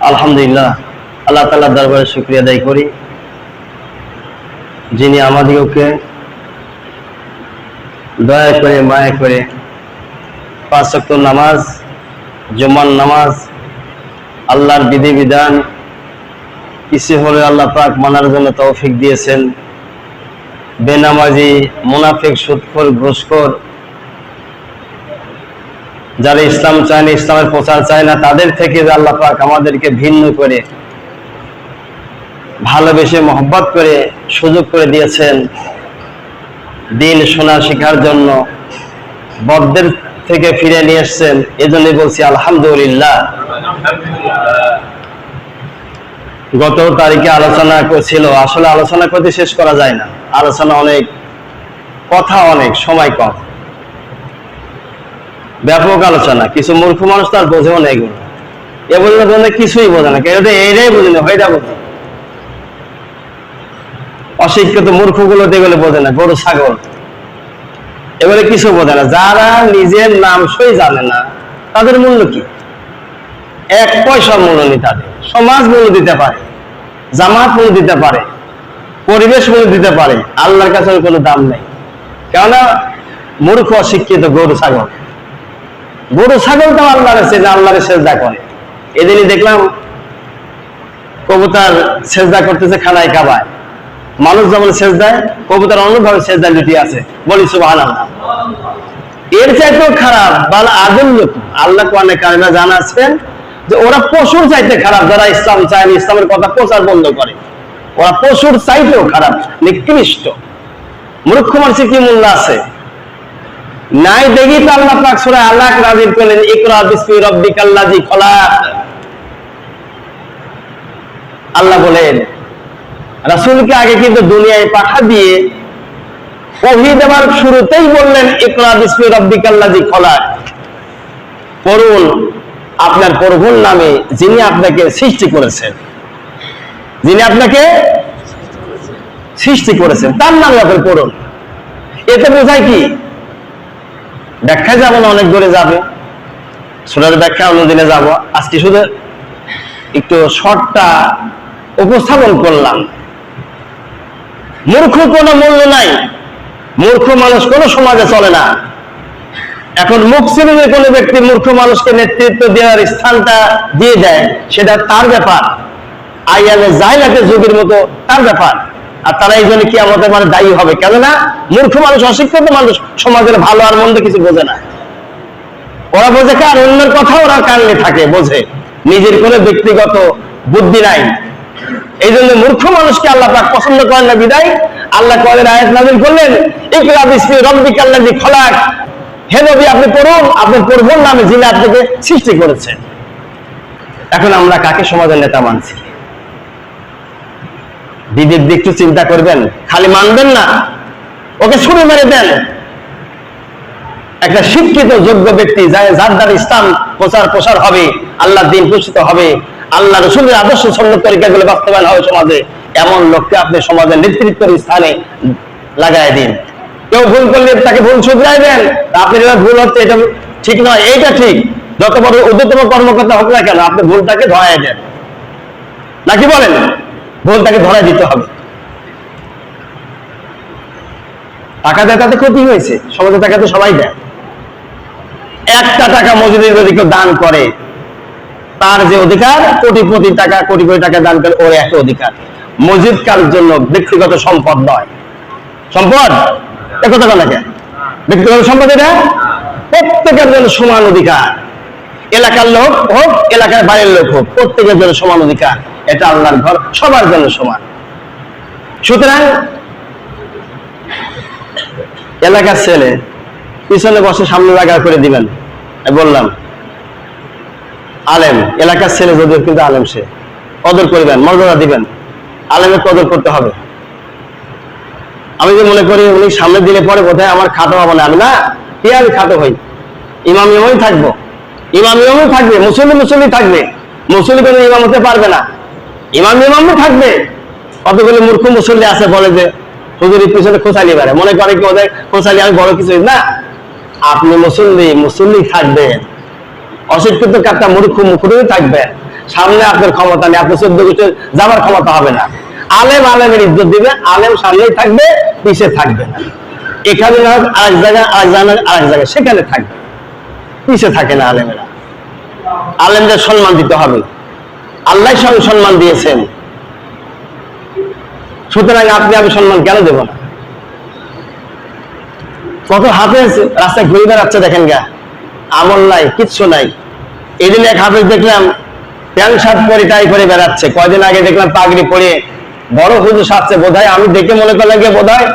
আলহামদুলিল্লাহ, আল্লাহ তাআলার দরবারে শুকরিয়া আদায় করি, যিনি আমাদেরকে দয়া করে মায়া করে 5 ওয়াক্ত নামাজ, জুমার নামাজ, আল্লাহর বিধিবিধান কিছু হলে আল্লাহ পাক মানার জন্য তৌফিক দিয়েছেন। বেনামাজি, মুনাফিক, সুদখোর, ঘুষখোর, যারা ইসলাম চায় না, ইসলামের প্রচার চায় না, তাদের থেকে আল্লাহ পাক আমাদেরকে ভিন্ন করে ভালোবেসে মহব্বত করে সুযোগ করে দিয়েছেন দিন শোনা শেখার জন্য, বদদের থেকে ফিরে নিয়ে এসছেন। এজন্য বলছি আলহামদুলিল্লাহ। গত তারিখে আলোচনা ছিল, আসলে আলোচনা করতে শেষ করা যায় না, আলোচনা অনেক, কথা অনেক, সময় কম, ব্যাপক আলোচনা। কিছু মূর্খ মানুষ তার বোঝেও না, এগুলো এগুলো কিছুই বোঝে না, কেউ এইটাই বোঝে না, ওইটা বোঝে। অশিক্ষিত মূর্খ গুলো এগুলো বোঝে না, গরু ছাগল এগুলো কিছু বোঝে না। যারা নিজের নাম সই জানে না, তাদের মূল্য কি? 1 পয়সা মূল্য নেই তাদের। সমাজ মূল্য দিতে পারে, জামাত মূল্য দিতে পারে, পরিবেশ মূল্য দিতে পারে, আল্লাহর কাছে কোনো দাম নেই। কেননা মূর্খ অশিক্ষিত গরু ছাগল। গরু ছাগল তো আল্লাহরে সেজদা করে। এদিনই দেখলাম কবুতর সেজদা করতেছে খানায় কাবায়। মানুষ যেমন সেজদায়, কবুতর অন্যভাবে সেজদায় লুটিয়ে আছে। বলি সুবহানাল্লাহ। এর চাইতেও খারাপ বাল আদল্য আল্লাহ কোরআনে কারিমে জানাচ্ছেন যে ওরা পশুর চাইতে খারাপ, যারা ইসলাম চায় না, ইসলামের কথা প্রচার বন্ধ করে। ওরা পশুর চাইতেও খারাপ, নিকৃষ্ট। মূর্খ মানুষের কি মূল্য আছে? নাই দেখি তো আল্লাহ পাক সূরা আলাক নাযিল করলেন, ইকরা বিসমি রাব্বিকাল্লাযী খলাক। আল্লাহ বলেন রাসূলকে আগে কিন্তু দুনিয়ায় পাঠা দিয়ে ওহী দেওয়ার শুরুতেই বললেন, ইকরা বিসমি রাব্বিকাল্লাযী খলাক, পড়ুন আপনার প্রভুর নামে যিনি আপনাকে সৃষ্টি করেছেন। যিনি আপনাকে সৃষ্টি করেছেন তার নামে আপনি পড়ুন। এতে বোঝায় কি? ব্যাখ্যা যাবো না, অনেক দূরে যাবে, সূরার ব্যাখ্যা অন্যদিনে যাব। আজকে শুধু একটু শর্টটা উপস্থাপন করলাম। মূর্খ কোনো মূল্য নাই, মূর্খ মানুষ কোনো সমাজে চলে না। এখন মুখ শ্রেণীর কোনো ব্যক্তি মূর্খ মানুষকে নেতৃত্ব দেওয়ার স্থানটা দিয়ে দেয়, সেটা তার ব্যাপার। আইয়ামে জাহিলাতের যুগের মতো তার ব্যাপার। আর তারা এই জন্য কি আমাদের মানে দায়ী হবে? কেননা মূর্খ মানুষ, অশিক্ষিত মানুষ সমাজের ভালো আর মন্দ কিছু বোঝে না। ওরা বোঝে কার? অন্যের কথা ওরা কানলে থাকে, বোঝে, নিজের কোনো ব্যক্তিগত বুদ্ধি নাই। এই জন্য মূর্খ মানুষকে আল্লাহ পাক পছন্দ করেন না। বিদায় আল্লাহ কোরআনের আয়াত নাযিল করলেন, ইকরা বিসমি রাব্বিকাল্লাযী খলাক। হে নবী, আপনি পড়ুন আপনার প্রভুর নামে যিনি আপনাকে সৃষ্টি করেছেন। এখন আমরা কাকে সমাজের নেতা মানছি? দিদির দিক একটু চিন্তা করবেন, খালি মানবেন না, ওকে ছুরি মেরে দেন। একটা শিক্ষিত যোগ্য ব্যক্তি যার দ্বারা ইসলাম প্রচার হবে, আল্লাহর দ্বীন প্রতিষ্ঠিত হবে, আল্লাহ রাসূলের আদর্শ সুন্নাত তরিকাগুলো বাস্তবায়ন হবে সমাজে, এমন লোককে আপনি সমাজের নেতৃত্বের স্থানে লাগাই দিন। কেউ ভুল করলে তাকে ভুল শুধরাই দেন। আপনি ভুল হচ্ছে, এটা ঠিক নয়, এইটা ঠিক। যত বড় ঊর্ধ্বতম কর্মকর্তা হোক না কেন, আপনি ভুলটাকে ধরাই দেন, নাকি বলেন? ভুলটাকে ধরাই দিতে হবে। টাকা দেয় তাতে ক্ষতি হয়েছে, সমাজে টাকা তো সবাই দেয়। 1টা টাকা মসজিদে যদি কেউ দান করে, তার যে অধিকার, কোটি টাকা দান করে, ওর একটা অধিকার। মসজিদ কার জন্য ব্যক্তিগত সম্পদ নয়। সম্পদ একথা নাকি? ব্যক্তিগত সম্পদ এটা প্রত্যেকের জন্য সমান অধিকার। এলাকার লোক হোক, এলাকার বাইরের লোক হোক, প্রত্যেকের জন্য সমান অধিকার। এটা আল্লাহর ঘর, সবার জন্য সমান। সুতরাং এলাকার ছেলে পিছনে বসে সামনে লাগা করে দিবেন, বললাম আলেম, এলাকার ছেলে যদিও কিন্তু আলেম, সে কদর করবেন, মর্যাদা দিবেন। আলেমের কদর করতে হবে। আমি যে মনে করি উনি সামনে দিলে পরে বোধহয় আমার খাটো হবো না, আমি না, কি আমি খাটো হই? ইমামই থাকবো, ইমামই থাকবে, মুসল্লি থাকবে। মুসল্লি কোনো ইমাম হতে পারবে না, ইমামই থাকবে। কতগুলো মূর্খ মুসল্লি আছে বলে যে হুজুরের পিছনে খোঁচালি বেড়ে, মনে করে কি ওদের খোঁচালি আমি বড় কিছু না। আপনি মুসল্লি থাকবেন, অশিক্ষিত কাটা মূর্খ মুখরে থাকবেন। সামনে আপনার ক্ষমতা নেই, আপনি 14 গোষ্ঠী যাবার ক্ষমতা হবে না। আলেম আলেমের ইজ্জত দিবে, আলেম সামনেই থাকবে, পিছে থাকবে না। এখানে না হোক আরেক জায়গায়, আরেক জায়গায় সেখানে থাকবে, পিছে থাকে না আলেমেরা। আলেমদের সম্মান দিতে হবে, আল্লাহ সঙ্গে সম্মান দিয়েছেন, সুতরাং আপনি আমি সম্মান কেন দেব না? কত হাফেজ রাস্তায় ঘুরে বেড়াচ্ছে দেখেন গা, আমল নাই, কিচ্ছু নাই। এদিন এক হাফেজ দেখলাম প্যান্ট শার্ট পরে টাই করে বেড়াচ্ছে, কয়দিন আগে দেখলাম পাগড়ি পরে বড় হুজুর সাজছে। বোধহয় আমি দেখে মনে করলাম যে বোধহয়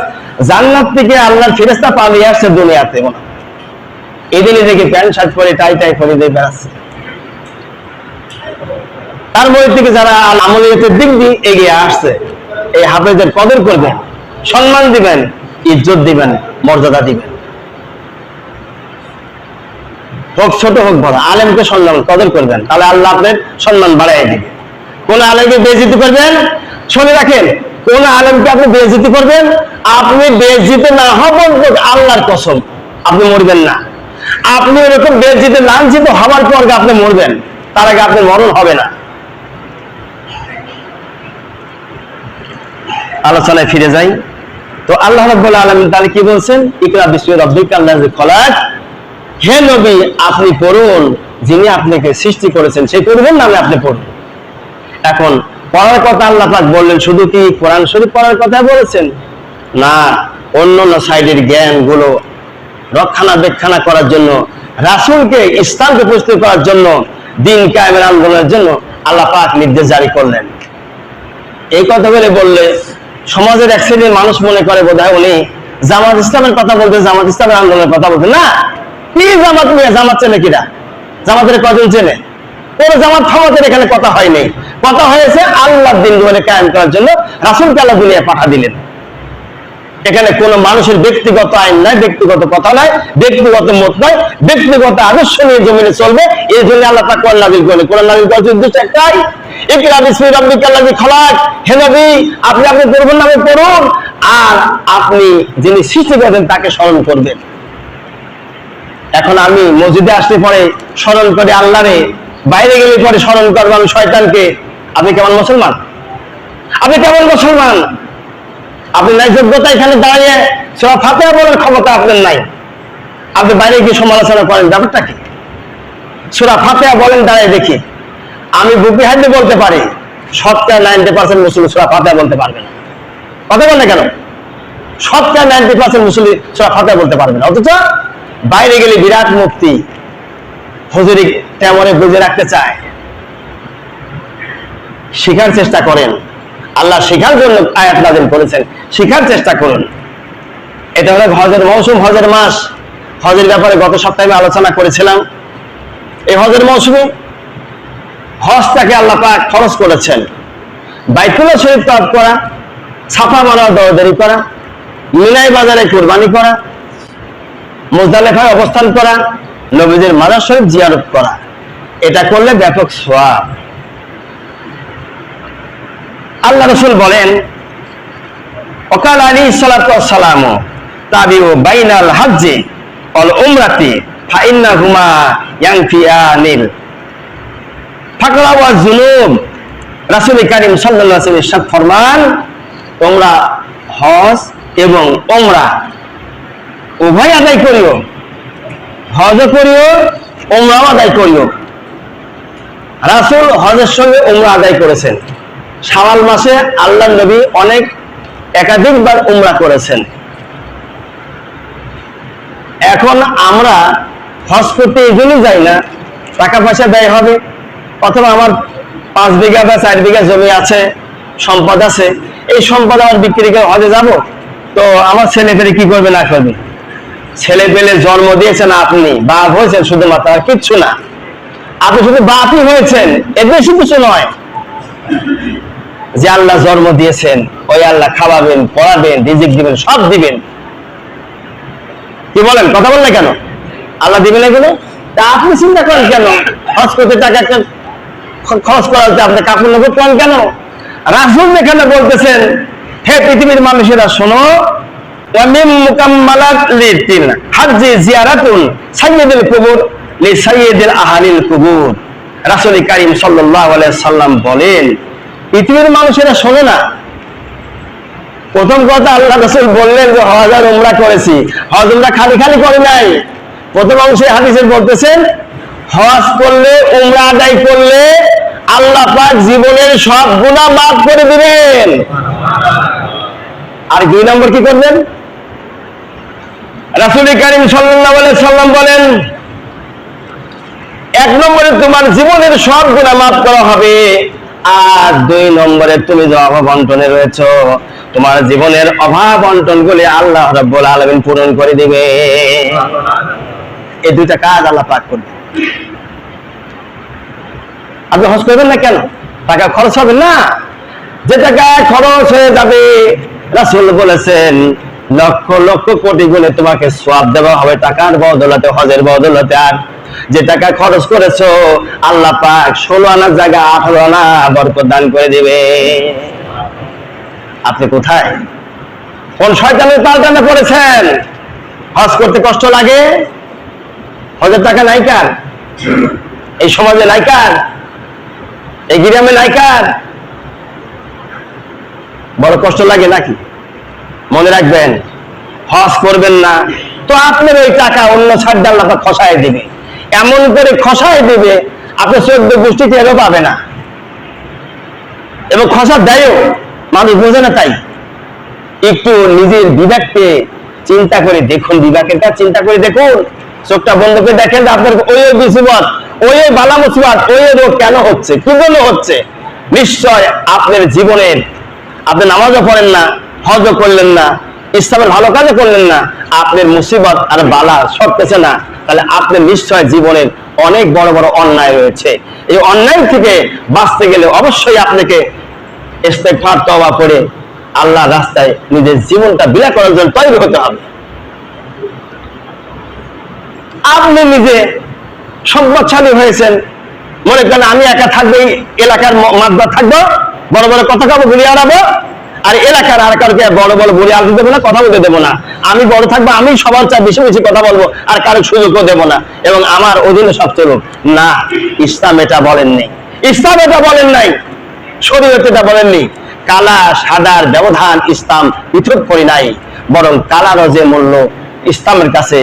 জান্নাত থেকে আল্লাহর ফেরেশতা পালিয়ে আসছে দুনিয়াতে। এদিনে দেখি প্যান্ট শার্ট পরে টাই পরে দিয়ে বেড়াচ্ছে। তার মধ্যে থেকে যারা আমলের দিক দিয়ে এগিয়ে আসছে, এই হাফেজের কদর করবেন, সম্মান দিবেন, ইজ্জত দিবেন, মর্যাদা দিবেন, হোক ছোট হোক বড়, আলেমকে সম্মান কদর করবেন, তাহলে আল্লাহ আপনার সম্মান বাড়াই দিবে। কোন আলেমকে বেইজ্জতি করবেন, শুনে রাখেন, কোন আলেমকে আপনি বেইজ্জতি করবেন, আপনি বেইজ্জতি না হবেন আল্লাহর কসম আপনি মরবেন না। আপনি এরকম বেইজ্জতি লাঞ্ছিত হওয়ার পর আপনি মরবেন, তার আগে আপনার মরণ হবে না। আলোচনায় ফিরে যাই। তো আল্লাহ রাব্বুল আলামিন তাহলে কি বলছেন? ইকরা বিসমি রাব্বিকাল্লাযী খলাক, হে নবী আপনি পড়ুন, যিনি আপনাকে সৃষ্টি করেছেন সেই পড়বেন নামে আপনি পড়ুন। এখন পড়ার কথা আল্লাহ পাক বললেন, শুধু কি কোরআন শরীফ পড়ার কথা বলেছেন? না, অন্যান্য সাইডের জ্ঞানগুলো রক্ষণাবেক্ষণা করার জন্য, রাসূলকে ইসলামকে প্রস্তুত করার জন্য, দ্বীন কায়েমের আন্দোলনের জন্য আল্লাহ পাক নির্দেশ জারি করলেন। এই কথা বললে সমাজের এক শ্রেণীর মানুষ মনে করে বোধহয় উনি জামাত ইসলামের কথা বলতে, জামাত ইসলামের আন্দোলনের কথা বলতে। না, কি জামাত নিয়ে? জামাত চেনে কিনা? জামাতের কজন চেনে? কোন জামাত থামাতের এখানে কথা হয়নি। কথা হয়েছে আল্লাহর দ্বীন কায়েম করার জন্য রাসূলকে আল্লাহ দুনিয়ায় পাঠা দিলেন। এখানে কোন মানুষের ব্যক্তিগত আইন নাই, ব্যক্তিগত কথা নাই, ব্যক্তিগত মত নাই, ব্যক্তিগত আদর্শ নিয়ে জমিনে চলবে। এই জন্য আল্লাহ তাআলা কোরআন নাযিল করলেন। কোরআন নাযিল করার উদ্দেশ্য একটাই, ইকরা বিসমি রাব্বিকাল্লাযী খলাক, হে নবী আপনি আপনি পড়বেন নামে পড়ুন, আর আপনি যিনি সৃষ্টি করেছেন তাকে স্মরণ করবেন। এখন আমি মসজিদে আসলে পরে স্মরণ করে আল্লাহরে, বাইরে গেলে পরে স্মরণ করবো আমি শয়তানকে। আপনি কেমন মুসলমান? আপনি কেমন মুসলমান? আপনি নাই যোগ্যতা, এখানে দাঁড়িয়ে সূরা ফাতিহা বলার ক্ষমতা আপনার নাই, আপনি বাইরে গিয়ে সমালোচনা করেন, ব্যাপারটা কি? সূরা ফাতিহা বলেন দাঁড়িয়ে দেখি। আমি বুকে হাত দিয়ে বলতে পারি 90% মুসলিম সূরা ফাতিহা বলতে পারবে না। কথা বলে কেন? 90% মুসলিম সূরা ফাতিহা বলতে পারবে না, অথচ বাইরে গেলে বিরাট মুফতি হুজুরি তেমনে বুঝে রাখতে চায়। শিখার চেষ্টা করেন, আল্লাহ শিখার জন্য আয়াত নাযিল করেছেন, শিখার চেষ্টা করুন। এটা হলো হজের মৌসুম, হজের মাস। হজের ব্যাপারে গত সপ্তাহে আলোচনা করেছিলাম। এই হজের মৌসুমে হজটাকে আল্লাহ পাক খরচ করেছেন। বাইতুল্লাহ শরীফ তওয়াফ করা, ছাপা মারা, দৌড়াদৌড়ি করা, মিনাই বাজারে কুরবানি করা, মুজদালিফায় অবস্থান করা, নবীদের মাজার শরীফ জিয়ারত করা, এটা করলে ব্যাপক সওয়াব। আল্লাহ রাসূল বলেন, ওয়াকাল আলাইহিস সালাতু ওয়াস সালাম তাবিউ বাইনাল হজ্জি ওয়াল উমরাতি ফাইন্নাহুমা ইয়ানফিয়ানিল ফাকরা ওয়াজ যুনুব। রাসূল কারীম সাল্লাল্লাহু আলাইহি ওয়াসাল্লাম ইরশাদ ফরমান, তোমরা হজ এবং উমরা উভয় আদায় করিও, হজও করিও, উমরাও আদায় করিও। রাসূল হজের সঙ্গে উমরা আদায় করেছেন। শাওয়াল মাসে আল্লাহর নবী অনেক একাধিকবার উমরা করেছেন। এখন আমরা হজ করতে এই জন্যই যাই না, টাকা পয়সা ব্যয় হবে, অথবা আমার 5 বিঘা বা 4 বিঘা জমি আছে, সম্পদ আছে, এই সম্পদ আমার বিক্রি করে হজে যাব, তো আমার ছেলে পেলে কি করবে না করবে? ছেলে পেলে জন্ম দিয়েছেন আপনি, বাপ হয়েছেন শুধুমাত্র, আর কিচ্ছু না। আপনি শুধু বাপই হয়েছেন, এর বেশি কিছু নয়। যে আল্লাহ জন্ম দিয়েছেন, ওই আল্লাহ খাওয়াবেন, পড়াবেন, রিজিক দিবেন, সব দিবেন। কি বলেন? কথা বললে কেন? আল্লাহ দিবেন এগুলো, তা আপনি চিন্তা করেন কেন? হজ করতে টাকা একটা খরচ করা হচ্ছে, আপনি কাপড় নেবো করেন কেন? রাসূল এখানে বলতেছেন, হে পৃথিবীর মানুষেরা শোনো, ওয়ামিন মুকাম্মালাত লিতিল হাজ্জি জিয়ারাতুন সাইয়্যিদুল কুবুর লিসাইয়্যিদিল আহালিল কুবুর। রাসূল কারীম সাল্লাল্লাহু আলাইহি সাল্লাম বলেন, পৃথিবীর মানুষেরা শোনে না। প্রথম কথা আল্লাহ রাসূল বললেন যে হজ আর উমরা করেছি, হজ উমরা খালি খালি করে নাই। প্রথম অংশে হাদিসে বলতেছেন হজ করলে, উমরা আদায় করলে আল্লাহ পাক জীবনের সব গুনাহ মাফ করে দিবেন। আর 2 নম্বর কি করবেন? রাসূল কারীম সাল্লাল্লাহু আলাইহি সাল্লাম বলেন, 1 নম্বরে তোমার জীবনের সব গুনাহ মাফ করা হবে, আর 2 নম্বরে তুমি যে অভাব অনটনে রয়েছো, তোমার জীবনের অভাব অনটন গুলি আল্লাহ রাব্বুল আলামিন পূরণ করে দিবে। এই 2টা কাজ আল্লাহ পাক করবে। আপনি হজ করবেন না কেন? টাকা খরচ হবে না? যে টাকা খরচ হয়ে যাবে, রাসূল বলেছেন লক্ষ লক্ষ কোটি গুণে তোমাকে সওয়াব দেওয়া হবে টাকার বদৌলতে, হজের বদৌলতে। আর যে টাকা খরচ করেছো আল্লাহ পাক 16 আনার জায়গা 18 আনা বরকত দান করে দিবে। আপনি কোথায়, কোন শয়তানের পাল্টানে পড়েছেন? হজ করতে কষ্ট লাগে, হজের টাকা নাই কার, এই সমাজে নাই কার, এই গ্রামে নাই কার? বড় কষ্ট লাগে নাকি? মনে রাখবেন, হজ করবেন না তো আপনার ওই টাকা অন্য ছাড় আল্লাহ পাক খসায় দিবে, এমন করে খসায় দিবে আপনি 14 গোষ্ঠী টেরও পাবে না। এবং খসা দেয়ও, মানুষ বোঝে না। তাই একটু নিজের বিবেককে চিন্তা করে দেখুন, বিবেকের কাছে চিন্তা করে দেখুন, চোখটা বন্ধ করে দেখেন যে আপনার ওই মুসিবত, ওই বালা মুসিবত, ওই রোগ কেন হচ্ছে, কি জন্য হচ্ছে। নিশ্চয় আপনার জীবনের, আপনি নামাজও পড়েন না, হজও করলেন না, ইসলামের ভালো কাজও করলেন না, আপনার মুসিবত আর বালা সরতেছে না, তাহলে আপনার নিশ্চয় জীবনের অনেক বড় বড় অন্যায় রয়েছে। এই অন্যায় থেকে বাঁচতে গেলে অবশ্যই আপনাকে ইস্তেগফার তওবা করে আল্লাহর রাস্তায় নিজের জীবনটা বিলা করার জন্য তৈরি হতে হবে। আপনি নিজে সম্পদশালী হয়েছেন, মনে করেন আমি একা থাকবো, এলাকার মাতবার থাকবো, বড় বড় কথা কাবো, ঘুরে আড়াবো, আর এলাকার আর কাউকে বড় বড় ঘুরে আনতে দেবো না, কথা বলতে দেবো না। আমি বড় থাকবো, আমি সবার চাই বেশি বেশি কথা বলবো, আর কারো সুযোগও দেবো না, এবং আমার অধীনে সব চলুক না। ইসলাম এটা বলেননি, ইসলাম এটা বলেন নাই, শরীয়ত এটা বলেননি। কালা সাদার ব্যবধান ইসলাম পৃথক করে নাই, বরং কালারও যে মূল্য ইসলামের কাছে,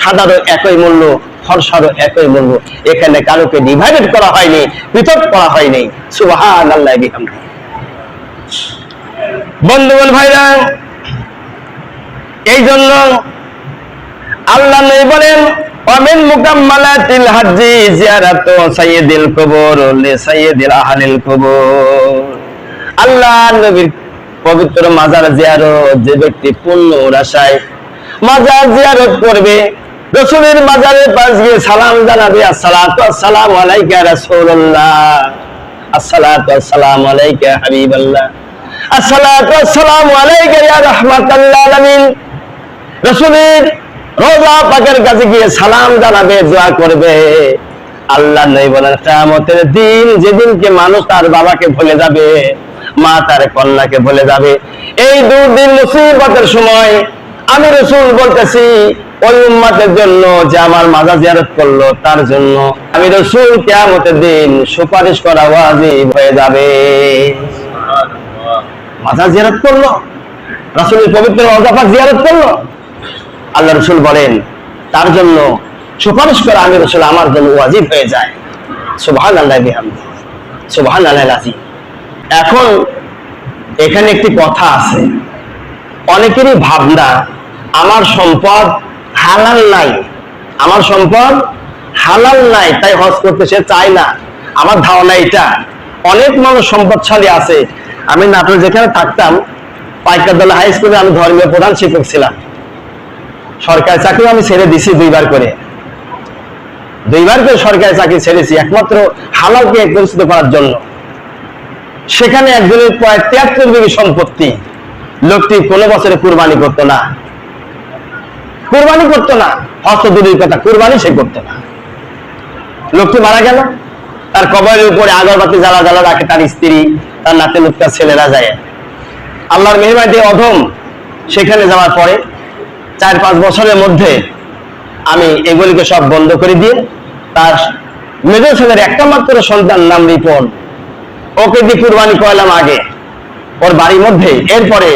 সাদারও একই মূল্য, ফরসারও একই মূল্য। এখানে কারোকে ডিভাইডেড করা হয়নি, পৃথক করা হয়নি। সুবহানাল্লাহ বিহামদিহি। বন্ধুগণ, ভাইরা, এই জন্য আল্লাহ নবী বলেন ওয়ামিন মুকাম্মালাতিল হাজ্জি জিয়ারাতু সাইয়্যিদিল কুবুর লিসাইয়্যিদিল আহলিল কুবুর। আল্লাহ নবীর পবিত্র মাজার জিয়ারত যে ব্যক্তি পূর্ণ আশায় মাজার জিয়ারত করবে, রাসূলের মাজারের পাশ গিয়ে সালাম জানাবে, আসসালাতু আসসালামু আলাইকা রাসূলুল্লাহ, আসসালাতু আসসালামু আলাইকা হাবিবাল্লাহ, আসসালাতু আসসালামু আলাইকা ইয়া রাহমাতাল আলামিন। রাসূলের রওজা পাকের কাছে গিয়ে সালাম জানাবে, দোয়া করবে। আল্লাহ নবী বলেন কিয়ামতের দিন, যেদিনকে মানুষ তার বাবাকে ভুলে যাবে, মা তার কন্যাকে ভুলে যাবে, এই দুর্দিন মুসিবতের সময় আমি রাসূল বলতেছি ওই উম্মতের জন্য যে আমার মাজার জিয়ারত করলো, তার জন্য আমি রাসূল কিয়ামতের দিন সুপারিশ করা ওয়াজিব হয়ে যাবে। মাজার জিয়ারত করলো, রাসূলের পবিত্র রওজা পাক জিয়ারত করলো, আল্লাহ রাসূল বলেন তার জন্য সুপারিশ করা আমি রাসূল আমার জন্য ওয়াজিব হয়ে যায়। সুবহানাল্লাহি বিহামদিহি, সুবহানাল্লাহিল আযীম। এখন এখানে একটি কথা আছে, অনেকেরই ভাবনা আমার সম্পদ হালাল নাই, আমার সম্পদ হালাল নাই, তাই হজ করতে সে চায় না। আমার ধারণা এটা, অনেক মানুষ সম্পদশালী আছে। আমি নাটোর যেখানে থাকতাম, পাইকারদলা হাই স্কুলে আমি ধর্মীয় প্রধান শিক্ষক ছিলাম। সরকারি চাকরি আমি ছেড়ে দিছি 2 বার করে, 2 বার করে সরকারি চাকরি ছেড়েছি, একমাত্র হালালকে একত্রিত করার জন্য। সেখানে একজনের প্রায় 73 বিঘি সম্পত্তি, লোকটি কোনো বছরে কুরবানি করতো না, কুরবানি করতো না, হজ তো দূরের কথা, কুরবানি সে করতো না। লোকটি মারা গেল, তার কবরের উপরে আগরবাতি জ্বালা জ্বালা রাখে তার স্ত্রী, তার নাতি নাতনির ছেলেরা যায়। আল্লাহর মেহেরবানিতে অধম সেখানে যাওয়ার পরে 4-5 বছরের মধ্যে আমি এগুলিকে সব বন্ধ করে দিয়ে তার মেজর ছেলের একটা মাত্র সন্তান নাম রিপন, ওকে দিয়ে কুরবানি করলাম আগে ওর বাড়ির মধ্যে, এরপরে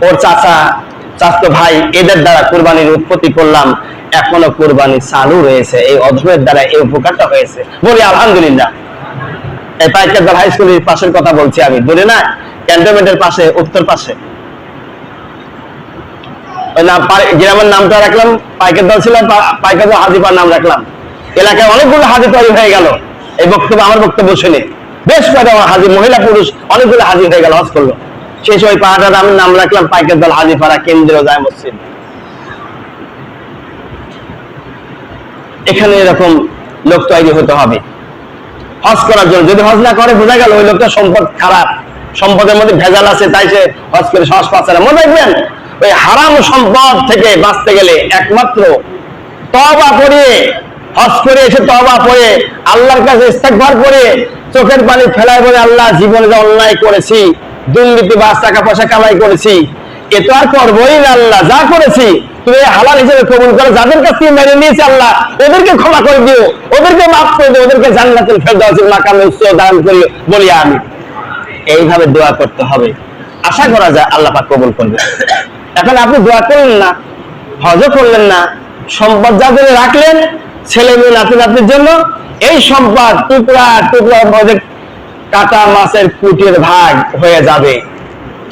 ওর চাচাতো ভাই এদের দ্বারা কুরবানির উৎপত্তি করলাম, এখনো কুরবানি চালু রয়েছে, এই অধমের দ্বারা এই উপকারটা হয়েছে, বলি আলহামদুলিল্লাহ। এই পাইকারদার হাই স্কুলের পাশের কথা বলছি আমি, দূরে না, ক্যান্টনমেন্টের পাশে, উত্তর পাশে। ওই নাম গ্রামের নামটা রাখলাম পাইকারদার, ছিল পাইকারদার হাজিপার নাম রাখলাম। এলাকায় অনেকগুলো হাজি তৈরি হয়ে গেল এই বক্তব্য, আমার বক্তব্য শুনে বেশ কয়েকটা হাজি, মহিলা পুরুষ অনেকগুলো হাজি হয়ে গেল, হজ করলো। সেই সময় পাহাড়টার আমি নাম রাখলাম পাইকারদার হাজিপাড়া কেন্দ্রীয় জামে মসজিদ। এখানে এরকম লোক তৈরি হতে হবে হজ করার জন্য। যদি হজ না করে বোঝা গেল ওই লোকটা সম্পদ খারাপ, সম্পদের মধ্যে ভেজাল আছে, তাই সে হজ করে সাহস পাচ্ছে না। মনে রাখবেন, ওই হারাম সম্পদ থেকে বাঁচতে গেলে একমাত্র তওবা করে, হজ করে এসে তওবা করে আল্লাহর কাছে ইস্তেগফার করে চোখের পানি ফেলায় বলে, আল্লাহ জীবনে যে অন্যায় করেছি, দুর্নীতি বা টাকা পয়সা কামাই করেছি, এ তো আর করবোই না, আল্লাহ যা করেছি তুমি হালাল হিসেবে কবুল করো, যাদের কাছ থেকে মেনে নিয়েছে আল্লাহ ওদেরকে ক্ষমা করে দিও, ওদেরকে মাফ করে দিও, ওদেরকে জান্নাতুল ফেরদাউসের মাকামে উচ্চ দান করি বলি আমি। এইভাবে দোয়া করতে হবে, আশা করা যায় আল্লাহ পাক কবুল করবে। এখন আপনি দোয়া করলেন না, হজও করলেন না, সম্পদ যাদের রাখলেন ছেলে মেয়ে নাতি নাতির জন্য, এই সম্পদ টুকরা টুকরা কাটা মাছের কুটির ভাগ হয়ে যাবে,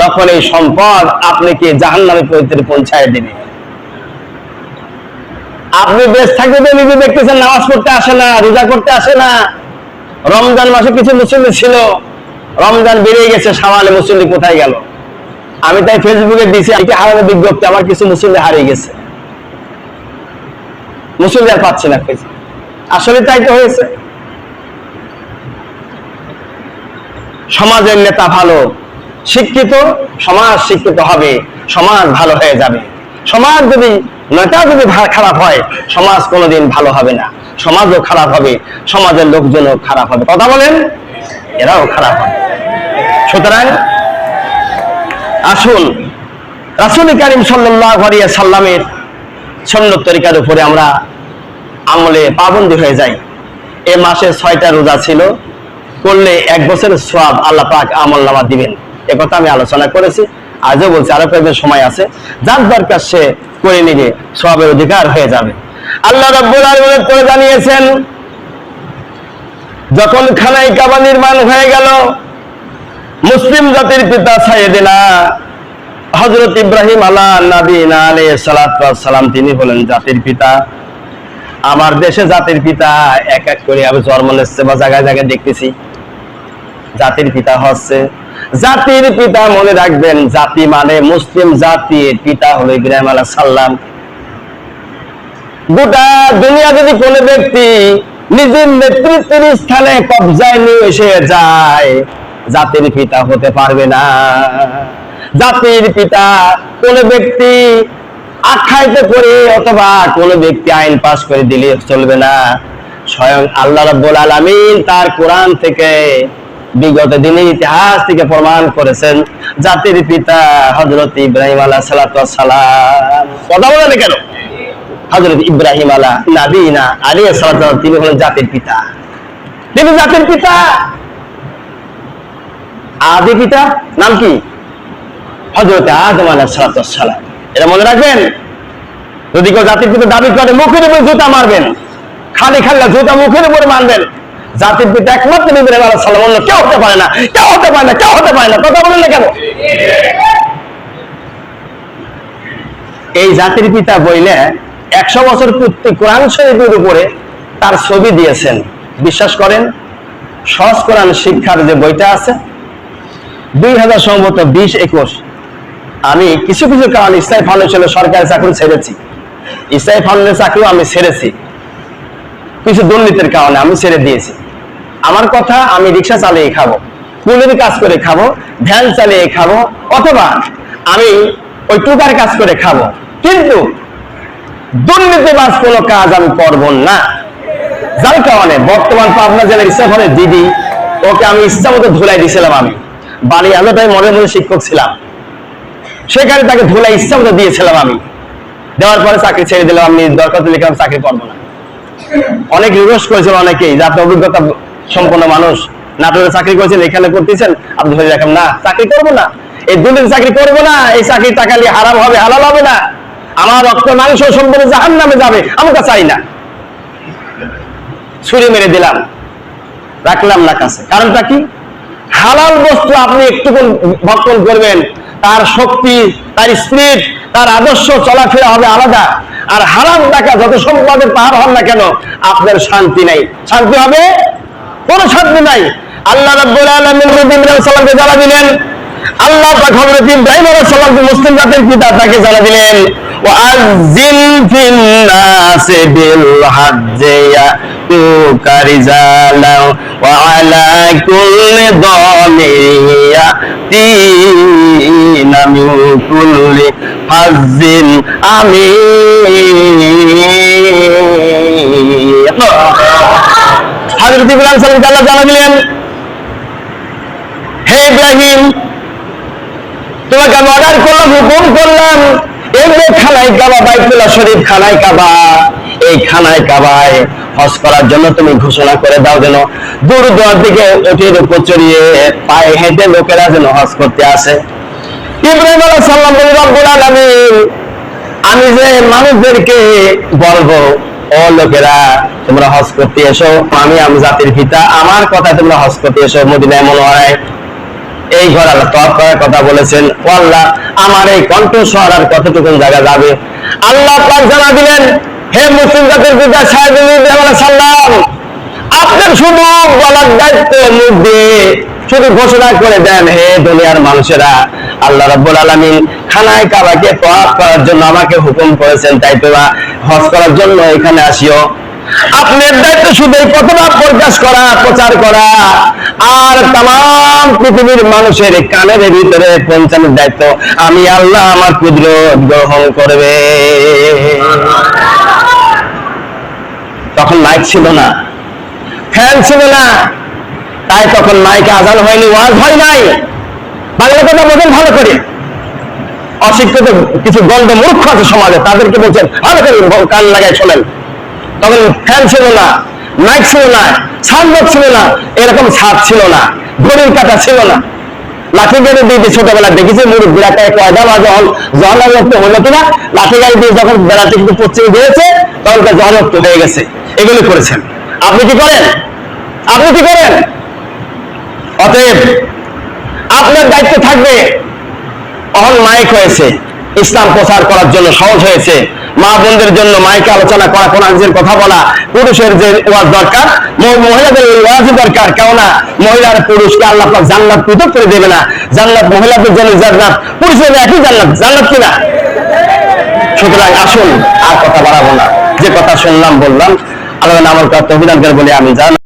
তখন এই সম্পদ আপনাকে জাহান্নামে পৌঁছায় দেবে। আপনি বেশ থাকতে নিজে দেখতেছেন নামাজ পড়তে আসে না, রোজা করতে আসে না। রমজান মাসে কিছু মুসল্লি ছিল, রমজান বেরিয়ে গেছে, শাওয়ালে মুসল্লি কোথায় গেল? আমি তাই ফেসবুকে দিয়েছি হারানোর বিজ্ঞপ্তি, আমার কিছু মুসল্লি হারিয়ে গেছে, মুসল্লি আর পাচ্ছে না। আসলে তাই তো হয়েছে। সমাজের নেতা ভালো, শিক্ষিত, সমাজ শিক্ষিত হবে, সমাজ ভালো হয়ে যাবে। সমাজ যদি নেতা যদি খারাপ হয়, সমাজ কোনোদিন ভালো হবে না, সমাজও খারাপ হবে, সমাজের লোকজনও খারাপ হবে। কথা বলেন, এরাও খারাপ হবে। সুতরাং আসুন রাসূল কারীম সাল্লাল্লাহু আলাইহি সাল্লামের সুন্নত তরিকার উপরে আমরা আমলে পাবন্দী হয়ে যাই। এ মাসে 6টা রোজা ছিল, করলে 1 বছরের সওয়াব আল্লাহ পাক আমলনামা দিবেন, এ কথা আমি আলোচনা করেছি, আজও বলছি, আরো কয়েকদিন সময় আছে, যার দরকার সে করে নিবে, সওয়াবের অধিকার হয়ে যাবে। আল্লাহ রাব্বুল আলামিন করে জানিয়েছেন, যখন খানায় কাবা নির্মাণ হয়ে গেল, মুসলিম জাতির পিতা সাইয়েদনা হযরত ইব্রাহিম নবীনা আলাইহিস সালাতু ওয়াস সালাম, তিনি হলেন জাতির পিতা। আমার দেশে জাতির পিতা এক এক করে আমি জন্ম নিচ্ছে বা জায়গায় জায়গায় দেখতেছি জাতির পিতা হচ্ছে। জাতির পিতা মনে রাখবেন, জাতি মানে মুসলিম জাতির পিতা হলো ইব্রাহিম আলাইহিস সালাম। গোটা দুনিয়া যদি কোনো ব্যক্তি নিজের নেতৃত্বের স্থানে কবজায় নিয়ে এসে যায়, জাতির পিতা হতে পারবে না। জাতির পিতা কোন ব্যক্তি আখ্যায়িত করে অথবা কোন ব্যক্তি আইন পাস করে দিলে চলবে না। স্বয়ং আল্লাহ রাব্বুল আলামিন তার কোরআন থেকে, বিগত দিনের ইতিহাস থেকে প্রমাণ করেছেন জাতির পিতা হযরত ইব্রাহিম আলাইহিস সালাতু ওয়াস সালাম। কথা বলেন কেন? হযরত ইব্রাহিম নবীনা আলাইহিস সালাতু ওয়াস সালাম, তিনি হলেন জাতির পিতা। তিনি জাতির পিতা। আদি পিতা নাম কি? হযরত আদম আলাইহিস সালাতু ওয়াস সালাম। এটা মনে রাখবেন। যদি কেউ জাতির পিতা দাবি করে, মুখের উপর জুতা মারবেন, খালি খাল্লা জুতা মুখের উপরে মারবেন। জাতির পিতা একমাত্র ইব্রাহিম আলাইহিস সালাম, অন্য কেউ হতে পারে না, কেউ হতে পারে না, কেউ হতে পারে না। কথা বলেন না কেন? এই জাতির পিতা বইলে 100 বছর পূর্তি কোরআন শরীফের উপরে তার ছবি দিয়েছেন। বিশ্বাস করেন, সহজ কোরআন শিক্ষার যে বইটা আছে 2000 সম্ভবত 20-21, আমি কিছু কিছু কারণ ইসলামী ফাউন্ডেশনের সরকারি চাকরি ছেড়েছি, ইসলামী ফাউন্ডেশনের চাকরিও আমি ছেড়েছি, কিছু দুর্নীতির কারণে আমি ছেড়ে দিয়েছি। আমার কথা, আমি রিক্সা চালিয়ে খাবো, কুলির কাজ করে খাবো, ভ্যান চালিয়ে খাবো, অথবা আমি ওই টুকার কাজ করে খাবো, কিন্তু দুর্নীতিবাজ কোনো কাজ আমি করবো না। যার কারণে বর্তমান পাবনা জেলার ইসলামের দিদি, ওকে আমি ইচ্ছা মতো ধুলাই দিয়েছিলাম। আমি বাড়ি আলোটাই মনে মনে শিক্ষক ছিলাম, সেখানে তাকে ধুলাই ইচ্ছা মতো দিয়েছিলাম। আমি দেওয়ার পরে চাকরি ছেড়ে দিলাম। আমি দরখাস্ত লিখলাম চাকরি করবো না। অনেক রিকোয়েস্ট করেছেন অনেকেই, যাতে অভিজ্ঞতা সম্পন্ন মানুষ, নাটোরে চাকরি করেছেন, এখানে করতেছেন, আপনি ধরে রাখেন না চাকরি করবো না, এই দুদিন চাকরি করবো না, এই চাকরি টাকা নিয়ে হারাম হবে, হালাল হবে না, আমার রক্ত মাংস সম্পর্কে জাহান নামে যাবে, আমরা চাই না, ছুরি মেরে দিলাম, রাখলাম না কাছে। কারণটা কি? হালাল বস্তু আপনি একটুকু ভক্ষণ করবেন, তার শক্তি, তার স্পিড, তার আদর্শ চলাফেরা হবে আলাদা। আর হারাম টাকা যত সম্পদের পাহাড় হন না কেন, আপনার শান্তি নাই। শান্তি হবে? কোনো শান্তি নাই। আল্লাহ রাব্বুল আলামিন নবী ইব্রাহিম সাল্লামকে জানা দিলেন, আল্লাহ পাক হযরত ইব্রাহিম আলাইহিস সালামকে মুসলিম জাতির পিতা, তাকে জানা দিলেন ওয়াআযিন ফিন নাসি বিল হাজ্জি ইয়াতুকা রিজালান ওয়া আলা কুল্লি দামিরিন ইয়াতিনা মিন কুল্লি ফাজ্জিন আমিন। হযরত ইব্রাহিম সাল্লাল্লাহু আলাইহি জানা দিলেন, হে ইব্রাহিম, তোমাকে আমি অর্ডার করলাম, হুকুম করলাম, এই যে খানায় কাবা, বাইতুল্লাহ শরীফ খানায় কাবা, এই খানায় কাবায় হজ করার জন্য তুমি ঘোষণা করে দাও যেন দূর দূর থেকে উটের উপর চড়িয়ে পায়ে হেঁটে লোকেরা যেন হজ করতে আসে। ইব্রাহিম আলাইহিস সালাম বলেন, রব্বুল আলামিন, আমি যে মানুষদেরকে বলবো, ও লোকেরা তোমরা হজ করতে এসো, আমি জাতির পিতা, আমার কথা তোমরা হজ করতে এসো মদিনায় মুনাওয়ারায়, এই ঘর আল্লাহ তওয়াফ করার কথা বলেছেন। ও আল্লাহ, আমার এই কণ্ঠস্বর আর কতটুকু জায়গা যাবে? আল্লাহ পাক জানা দিলেন, হে মুসলিম জাতির পিতা সাহেব ইব্রাহিম আলাইহিস সালাম, আপনার শুধু বলার দায়িত্ব, মুখ দিয়ে শুধু ঘোষণা করে দেন, হে দুনিয়ার মানুষেরা, আল্লাহ রাব্বুল আলামিন খানায় কাবাকে তওয়াফ করার জন্য আমাকে হুকুম করেছেন, তাই তোমরা হজ করার জন্য এখানে আসিও। আপনার দায়িত্ব শুধু এই কথাটা প্রকাশ করা, প্রচার করা, আর তাম পৃথিবীর মানুষের কানের ভিতরে পৌঁছানোর দায়িত্ব আমি আল্লাহ আমার কুদরত গ্রহণ করবে। তখন মাইক ছিল না, ফ্যান ছিল না, তাই তখন মাইকে আজান হয়নি, ওয়াজ হয় নাই। বাংলা কথা বলেন ভালো করে, অশিক্ষিত কিছু গন্ড মূর্খ আছে সমাজে, তাদেরকে বলছেন ভালো করে কান লাগাই শোনেন। তখন ফ্যান ছিল না, মাইক ছিল না, সাউন্ড ছিল না, এরকম ছাদ ছিল না, ঘড়ির কাঁটা ছিল না, লাঠি গাড়ি দিয়ে ছোটবেলা দেখেছি মুরব্বীরা কয়দা বা জহরক্ত হলো কিনা, লাঠি গাড়ি দিয়ে যখন বেড়াতে কিন্তু পশ্চিমে দিয়েছে তখন তার জহরক্ত হয়ে গেছে। এগুলো করেছেন। আপনি কি করেন? আপনি কি করেন? অতএব আপনার দায়িত্ব থাকবে। অহন মাইক হয়েছে, ইসলাম প্রচার করার জন্য সহজ হয়েছে, মা বোনদের জন্য মাইকে আলোচনা করা, কোরআনের কথা বলা, পুরুষের যে ওয়াজ দরকার, মহিলাদের ওয়াজ দরকার। কেননা মহিলার পুরুষকে আল্লাহ পাক জান্নাত পৃথক করে দেবে না, জান্নাত মহিলাদের জন্য জান্নাত, পুরুষের একই জান্নাত, জান্নাত কিনা? সুতরাং আসুন আর কথা বাড়াবো না, যে কথা শুনলাম বললাম, আল্লাহ আমার তৌফিক দান করে বলে আমি জানি।